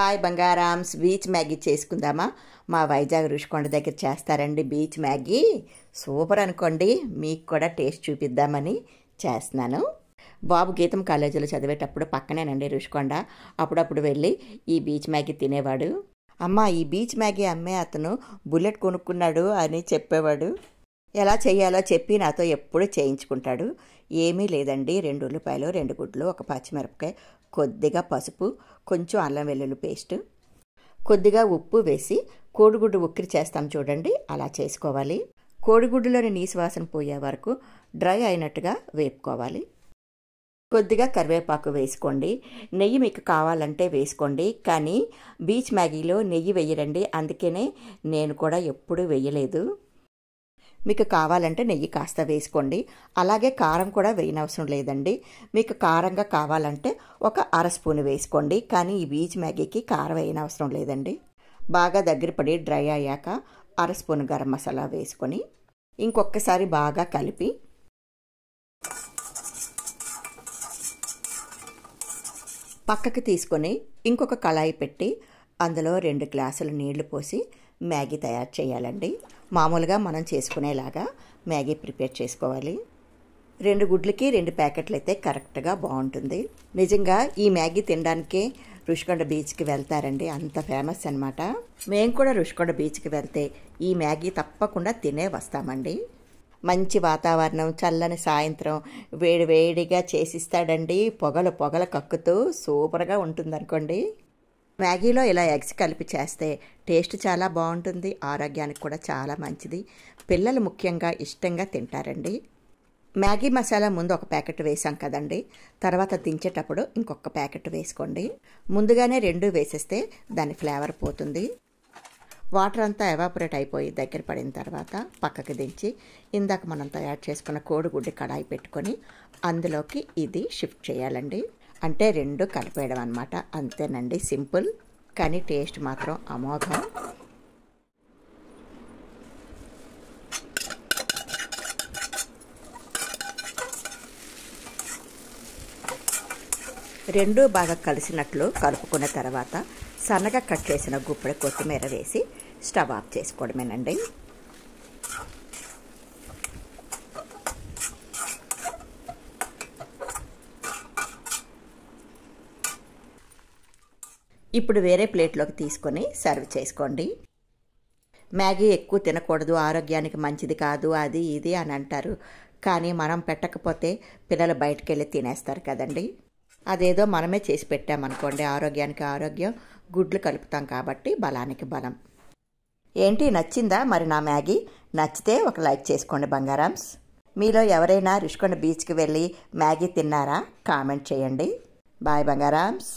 Hi బంగారామ్స్, beach Maggi చేసుకుందామా? మా వైజాగ్ రుషికొండ దగ్గర చేస్తారండి బీచ్ మ్యాగీ. సూపర్ అనుకోండి. మీకు కూడా టేస్ట్ చూపిద్దామని చేస్తున్నాను. బాబు గీతం కాలేజీలో చదివేటప్పుడు పక్కనేనండి రుషికొండ. అప్పుడప్పుడు వెళ్ళి ఈ బీచ్ మ్యాగీ తినేవాడు. అమ్మ, ఈ బీచ్ మ్యాగీ అమ్మే అతను బుల్లెట్ కొనుక్కున్నాడు అని చెప్పేవాడు. ఎలా చేయాలో చెప్పి నాతో ఎప్పుడు చేయించుకుంటాడు. ఏమీ లేదండి, 2 ఉల్లిపాయలు, 2 గుడ్లు, 1 పచ్చిమిరపకాయ, కొద్దిగా పసుపు, కొంచెం అల్లం వెల్లుల్లి పేస్ట్, కొద్దిగా ఉప్పు వేసి కోడిగుడ్డు ఉక్కిరి చేస్తాం చూడండి, అలా చేసుకోవాలి. కోడిగుడ్డులోని నీసు వాసన పోయే వరకు డ్రై అయినట్టుగా వేపుకోవాలి. కొద్దిగా కరివేపాకు వేసుకోండి. నెయ్యి మీకు కావాలంటే వేసుకోండి, కానీ బీచ్ మ్యాగీలో నెయ్యి వేయరండి, అందుకనే నేను కూడా ఎప్పుడూ వేయలేదు. మీకు కావాలంటే నెయ్యి కాస్త వేసుకోండి. అలాగే కారం కూడా వేయనవసరం లేదండి. మీకు కారంగా కావాలంటే 1 అర స్పూన్ వేసుకోండి, కానీ ఈ బీచ్ మ్యాగీకి కారం వేయనవసరం లేదండి. బాగా దగ్గర పడి డ్రై అయ్యాక 1 స్పూన్ గరం మసాలా వేసుకొని ఇంకొకసారి బాగా కలిపి పక్కకి తీసుకొని ఇంకొక కళాయి పెట్టి అందులో 2 గ్లాసుల నీళ్లు పోసి మ్యాగీ తయారు చేయాలండి. మామూలుగా మనం చేసుకునేలాగా మ్యాగీ ప్రిపేర్ చేసుకోవాలి. 2 గుడ్లకి 2 ప్యాకెట్లు అయితే కరెక్ట్గా బాగుంటుంది. నిజంగా ఈ మ్యాగీ తినడానికే రుషికొండ బీచ్కి వెళ్తారండి, అంత ఫేమస్ అనమాట. మేము కూడా రుషికొండ బీచ్కి వెళ్తే ఈ మ్యాగీ తప్పకుండా తినే వస్తామండి. మంచి వాతావరణం, చల్లని సాయంత్రం, వేడివేడిగా చేసిస్తాడండి. పొగలు కక్కుతూ సూపర్గా ఉంటుందనుకోండి. మ్యాగీలో ఇలా ఎగ్స్ కలిపి చేస్తే టేస్ట్ చాలా బాగుంటుంది, ఆరోగ్యానికి కూడా చాలా మంచిది. పిల్లలు ముఖ్యంగా ఇష్టంగా తింటారండి. మ్యాగీ మసాలా ముందు 1 ప్యాకెట్ వేసాం కదండి, తర్వాత దించేటప్పుడు ఇంకొక ప్యాకెట్ వేసుకోండి. ముందుగానే 2 వేసేస్తే దాని ఫ్లేవర్ పోతుంది. వాటర్ అంతా ఎవాపరేట్ అయిపోయి దగ్గర పడిన తర్వాత పక్కకి దించి ఇందాక మనం తయారు చేసుకున్న కోడిగుడ్డు కడాయి పెట్టుకొని అందులోకి ఇది షిఫ్ట్ చేయాలండి. అంటే 2 కలిపేయడం అనమాట. అంతేనండి, సింపుల్, కానీ టేస్ట్ మాత్రం అమోఘం. రెండు బాగా కలిసినట్లు కలుపుకున్న తర్వాత సన్నగా కట్ చేసిన గుప్పెడు కొత్తిమీర వేసి స్టవ్ ఆఫ్ చేసుకోవడమేనండి. ఇప్పుడు వేరే ప్లేట్లోకి తీసుకొని సర్వ్ చేసుకోండి. మ్యాగీ ఎక్కువ తినకూడదు, ఆరోగ్యానికి మంచిది కాదు, అది ఇది అని అంటారు. కానీ మనం పెట్టకపోతే పిల్లలు బయటకు వెళ్ళి తినేస్తారు కదండి. అదేదో మనమే చేసి పెట్టామనుకోండి, ఆరోగ్యానికి ఆరోగ్యం, గుడ్లు కలుపుతాం కాబట్టి బలానికి బలం. ఏంటి, నచ్చిందా మరి నా మ్యాగీ? నచ్చితే ఒక లైక్ చేసుకోండి బంగారామ్స్. మీలో ఎవరైనా రుషికొండ బీచ్కి వెళ్ళి మ్యాగీ తిన్నారా? కామెంట్ చేయండి. బాయ్ బంగారామ్స్.